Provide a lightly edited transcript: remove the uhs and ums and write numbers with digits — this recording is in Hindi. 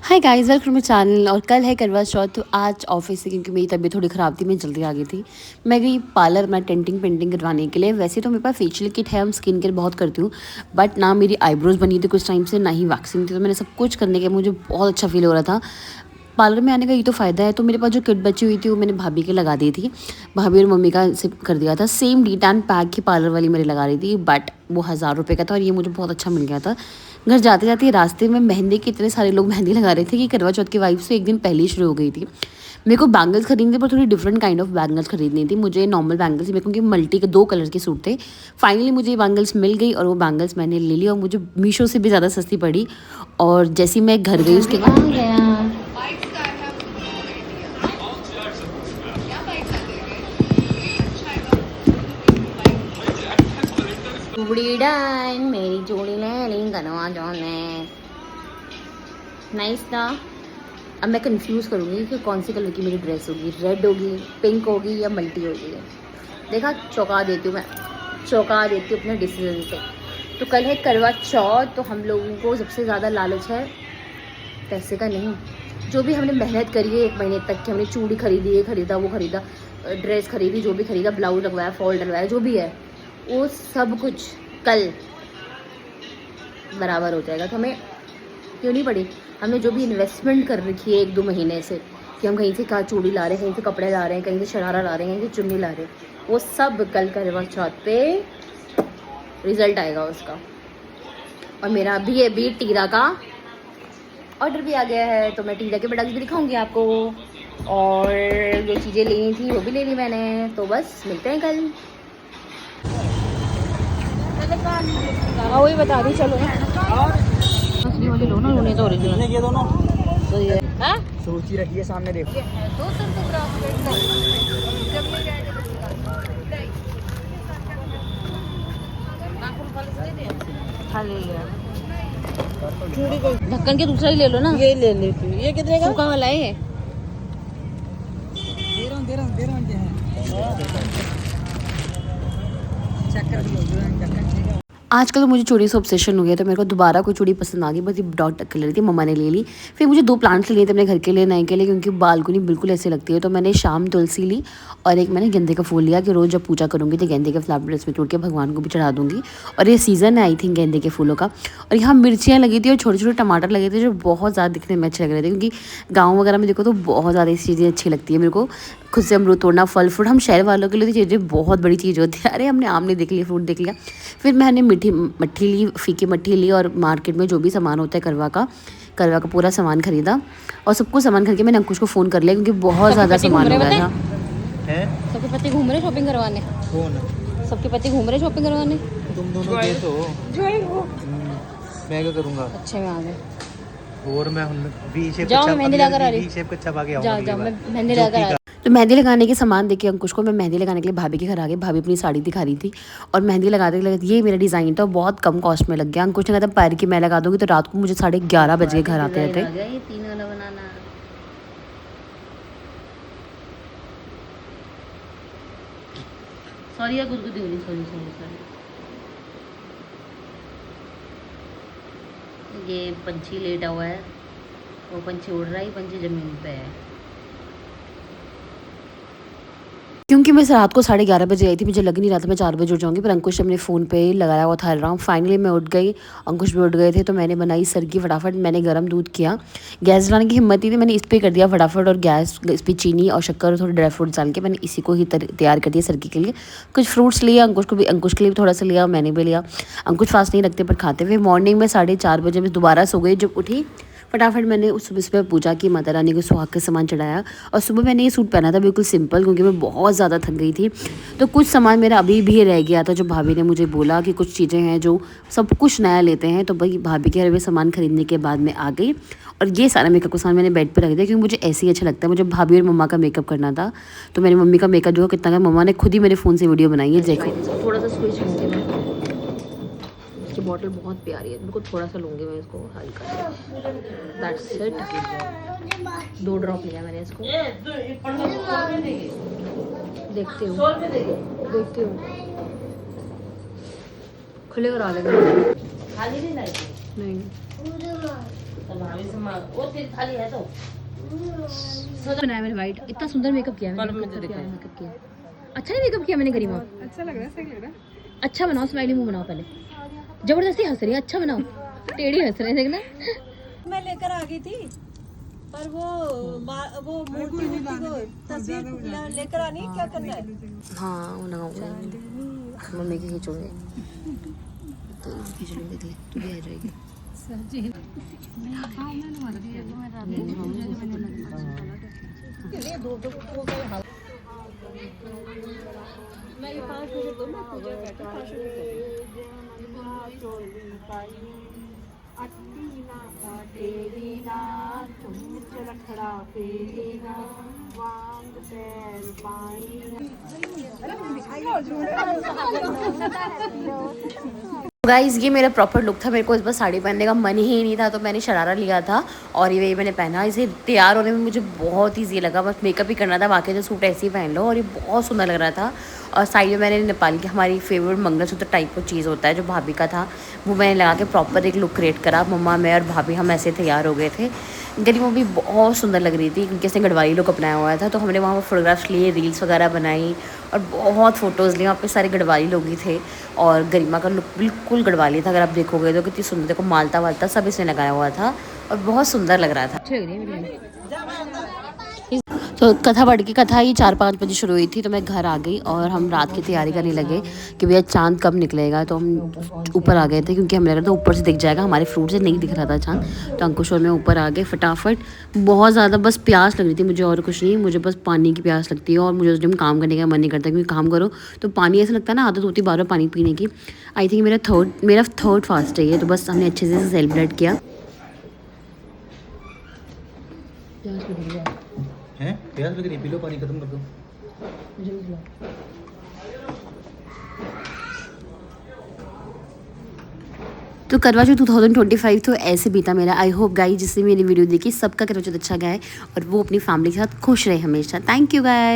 Hi guys, welcome to my channel. और कल है करवा चौथ, तो आज ऑफिस से क्योंकि मेरी तबीयत थोड़ी ख़राब थी, मैं जल्दी आ गई थी। मैं गई पार्लर में टेंटिंग पेंटिंग करवाने के लिए। वैसे तो मेरे पास फेशियल किट है, हम स्किन केयर बहुत करती हूँ, बट ना मेरी आईब्रोज़ बनी थी कुछ टाइम से, ना ही वैक्सिंग थी। तो मैंने सब कुछ करने के मुझे बहुत अच्छा फील हो रहा था। पार्लर में आने का ये तो फ़ायदा है। तो मेरे पास जो किट बची हुई थी वो मैंने भाभी के लगा दी थी। भाभी और मम्मी का सिप कर दिया था। सेम डी टैन पैक ही पार्लर वाली मेरी लगा रही थी, बट वो 1000 रुपये का था और ये मुझे बहुत अच्छा मिल गया था। घर जाते जाते रास्ते में मेहंदी के इतने सारे लोग मेहंदी लगा रहे थे कि करवा चौथ की वाइब से एक दिन पहले ही शुरू हो गई थी। मेरे को बैंगल्स खरीदनी थी, पर थोड़ी डिफरेंट काइंड ऑफ बैंगल्स खरीदनी थी। मुझे नॉर्मल बैंगल्स, मेरे को उनके मल्टी के 2 कलर के सूट थे। फाइनली मुझे ये बैंगल्स मिल गई और वो बैंगल्स मैंने ले ली और मुझे मीशो से भी ज़्यादा सस्ती पड़ी। और जैसे ही मैं घर गई उसके बाद चूड़ी डाइन मेरी चूड़ी ले ली गनवा जोने नाइस था। अब मैं कंफ्यूज करूँगी कि कौन सी कलर की मेरी ड्रेस होगी, रेड होगी, पिंक होगी या मल्टी होगी। देखा, चौंका देती हूँ मैं, चौंका देती हूँ अपने डिसीजन से। तो कल है करवा चौथ, तो हम लोगों को सबसे ज़्यादा लालच है पैसे का नहीं। जो भी हमने मेहनत करी है 1 महीने तक की, हमने चूड़ी खरीदी, ये खरीदा, वो खरीदा, ड्रेस खरीदी, जो भी खरीदा, ब्लाउज लगवाया, फॉल डलवाया, जो भी है वो सब कुछ कल बराबर हो जाएगा। तो हमें क्यों नहीं पड़ी, हमने जो भी इन्वेस्टमेंट कर रखी है 1-2 महीने से, कि हम कहीं से का चूड़ी ला रहे हैं, कहीं से कपड़े ला रहे हैं, कहीं से शरारा ला रहे हैं, कहीं से चुन्नी ला रहे हैं, वो सब कल करवा चौथ पे रिजल्ट आएगा उसका। और मेरा अभी अभी टीरा का ऑर्डर भी आ गया है, तो मैं टीरा के प्रोडक्ट्स भी दिखाऊंगी आपको। और जो चीज़ें लेनी थी वो भी ले ली मैंने। तो बस मिलते हैं कल। हाँ वही बता रही, चलो असली वाली लो ना, लोने तो ओरिजिनल ये दोनों तो ये हाँ सोची रखी है सामने, देखो। ढक्कन के दूसरा ही ले लो ना, ये ले लेती हूँ। ये कितने का? सूखा वाला है ये। दे रहा हूँ चक्कर। आजकल तो मुझे चूड़ी से ऑब्सेशन हो गया, तो मेरे को दोबारा कोई चूड़ी पसंद आ गई, बस ये डॉट कलर थी, मम्मा ने ले ली। फिर मुझे 2 प्लांट्स लिए थे अपने घर के लिए, नए के लिए, क्योंकि बालकनी बिल्कुल ऐसे लगती है। तो मैंने शाम तुलसी ली और एक मैंने गेंदे का फूल लिया कि रोज़ जब पूजा करूँगी तो गेंदे के फ्लावर इसमें तोड़ के भगवान को भी चढ़ा दूँगी। और ये सीज़न है आई थिंक गेंदे के फूलों का। और यहाँ मिर्चियाँ लगी थी और छोटे छोटे टमाटर लगे थे, जो बहुत ज़्यादा दिखने में अच्छे लग रहे थे, क्योंकि गाँव वगैरह में देखो तो बहुत ज़्यादा ऐसी चीज़ें अच्छी लगती है मेरे को। खुद से अमरूद तोड़ना, फल फ्रूट, हम शहर वालों के लिए तो चीज़ें बहुत बड़ी चीज़ होती है। अरे हमने आम नहीं देख लिया, फ्रूट देख लिया। फिर मैंने मीठी मट्ठी ली, फीकी मट्ठी ली, और मार्केट में जो भी सामान होता है करवा का पूरा सामान खरीदा। और सब कुछ सामान खरीद के मैंने अंकुश को फ़ोन कर लिया, क्योंकि बहुत ज़्यादा सामान हो गया था। सबके पति घूम रहे शॉपिंग करवाने। कौन? सबके पति घूम रहे शॉपिंग करवाने। तुम दोनों गए तो मैं क्या करूँगा? अच्छे में आ गए। और मैं वी शेप जाओ, मैं मेहंदी लगा रही। वी शेप का छपा के जाओ आऊंगा। जाओ, मैं मेहंदी लगा रही। तो मेहंदी लगाने के सामान देखे अंकुश को, मैं मेहंदी लगाने के लिए भाभी के घर आ गई। भाभी अपनी साड़ी दिखा रही थी और मेहंदी लगाते लगाते ये मेरा डिज़ाइन था, बहुत कम कॉस्ट में लग गया। अंकुश ने कहा था पैर की मैं लगा दूँगी, तो रात को मुझे 11:30 बजे घर आते आते। सॉरी यार, गुदगुदी हो रही, सॉरी। ये पंछी लेटा हुआ है, वो पंछी उड़ रहा है, पंछी ज़मीन पे है। क्योंकि मैं रात को 11:30 बजे आई थी, मुझे लग नहीं रहा था मैं 4 बजे उठ जाऊंगी, पर अंकुश ने अपने फ़ोन पे लगाया हुआ था अलार्म। फाइनली मैं उठ गई, अंकुश भी उठ गए थे, तो मैंने बनाई सरगी फटाफट। मैंने गर्म दूध किया, गैस जलाने की हिम्मत ही थी, मैंने इस पर कर दिया फटाफट। और गैस इस पर चीनी और शक्कर और थोड़े ड्राई फ्रूट्स डाल के मैंने इसी को ही तैयार कर दिया सरगी के लिए। कुछ फ्रूट्स लिए, अंकुश के लिए भी थोड़ा सा लिया, मैंने भी लिया। अंकुश फास्ट नहीं रखते पर खाते हुए। मॉर्निंग में 4:30 बजे मैं दोबारा सो गई। जब उठी फटाफट मैंने उस सुबह पूजा की, माता रानी को सुहाग का सामान चढ़ाया। और सुबह मैंने ये सूट पहना था बिल्कुल सिंपल, क्योंकि मैं बहुत ज़्यादा थक गई थी। तो कुछ सामान मेरा अभी भी रह गया था, जो भाभी ने मुझे बोला कि कुछ चीज़ें हैं जो सब कुछ नया लेते हैं। तो भाई भाभी के घर सामान खरीदने के बाद मैं आ गई और ये सारा मेकअप का सामान मैंने बेड पर रख दिया, क्योंकि मुझे ऐसे ही अच्छा लगता है। मुझे भाभी और मम्मा का मेकअप करना था, तो मेरी मम्मी का मेकअप जो है कितना का, मम्मा ने खुद ही मेरे फ़ोन से वीडियो बनाई है। देखो थोड़ा सा स्विच लूँगी मैं, इसकी बॉटल बहुत प्यारी है, बिल्कुल थोड़ा सा लूँगी मैं इसको हल्का। That's it. 2 ड्रॉप लिया मैंने इसको। देखती हूँ खुले करा लेंगे। नहीं बनाया मैंने वाइट, इतना सुंदर मेकअप किया मैंने, मेकअप किया। अच्छा नहीं मेकअप किया मैंने गरिमा? अच्छा लग रहा है, सही लग रहा है। अच्छा बनाओ, स्माइली मुंह बनाओ पहले। जबरदस्ती हंस रही है, अच्छा बनाओ। टेढ़ी हंस रहे हैं देखना। मैं लेकर आ गई थी पर वो मूर्ति को तस्वीर लेकर आनी है, क्या करना है? हाँ वो लगाऊंगा, मम्मी की खींचोगे तो खींच लूँगी, देख तू भी आ जाएगी। मैं ये 5 मिनट दो, मैं पूजा करती हूँ 5 मिनट। गाइज़ ये मेरा प्रॉपर लुक था। मेरे को इस बार साड़ी पहनने का मन ही नहीं था, तो मैंने शरारा लिया था और ये मैंने पहना। इसे तैयार होने में मुझे बहुत ईजी लगा, बस मेकअप ही करना था, बाकी तो सूट ऐसे ही पहन लो। और ये बहुत सुंदर लग रहा था। और साइड में मैंने नेपाल की हमारी फेवरेट मंगलसूत्र टाइप ऑफ चीज़ होता है जो भाभी का था, वो मैंने लगा के प्रॉपर एक लुक क्रिएट करा। मम्मा, मैं और भाभी हम ऐसे तैयार हो गए थे। गरिमा भी बहुत सुंदर लग रही थी क्योंकि उसने गढ़वाली लुक अपनाया हुआ था। तो हमने वहाँ पर फोटोग्राफ्स लिए, रील्स वगैरह बनाई और बहुत फ़ोटोज़ लिए। वहाँ पे सारे गढ़वाली लोग ही थे और गरिमा का लुक बिल्कुल गढ़वाली था। अगर आप देखोगे तो कितनी सुंदर, देखो मालता वालता सब इसने लगाया हुआ था और बहुत सुंदर लग रहा था। अच्छी लग रही है मेरी। तो कथा पढ़ के, कथा ही 4-5 बजे शुरू हुई थी, तो मैं घर आ गई और हम रात की तैयारी करने लगे कि भैया चांद कब निकलेगा। तो हम ऊपर आ गए थे क्योंकि हमें लग रहा था ऊपर से दिख जाएगा, हमारे फ्रूट से नहीं दिख रहा था चांद। तो अंकुश और मैं ऊपर आ गए फटाफट। बहुत ज़्यादा बस प्यास लग रही थी मुझे, और कुछ नहीं, मुझे बस पानी की प्यास लगती है और मुझे उस टाइम काम करने का मन नहीं करता, क्योंकि काम करो तो पानी ऐसा लगता है ना, आदत होती है बार बार पानी पीने की। आई थिंक मेरा थर्ड फास्ट है ये, तो बस हमने अच्छे से सेलिब्रेट किया। हैं प्यास लग रही है, पी लो पानी, खत्म कर दो। तो करवा चौथ 2025 तो ऐसे बीता मेरा। आई होप गाइस जिसने मेरी वीडियो देखी सबका करवा चौथ अच्छा गया है और वो अपनी फैमिली के साथ खुश रहे हमेशा। Thank you guys.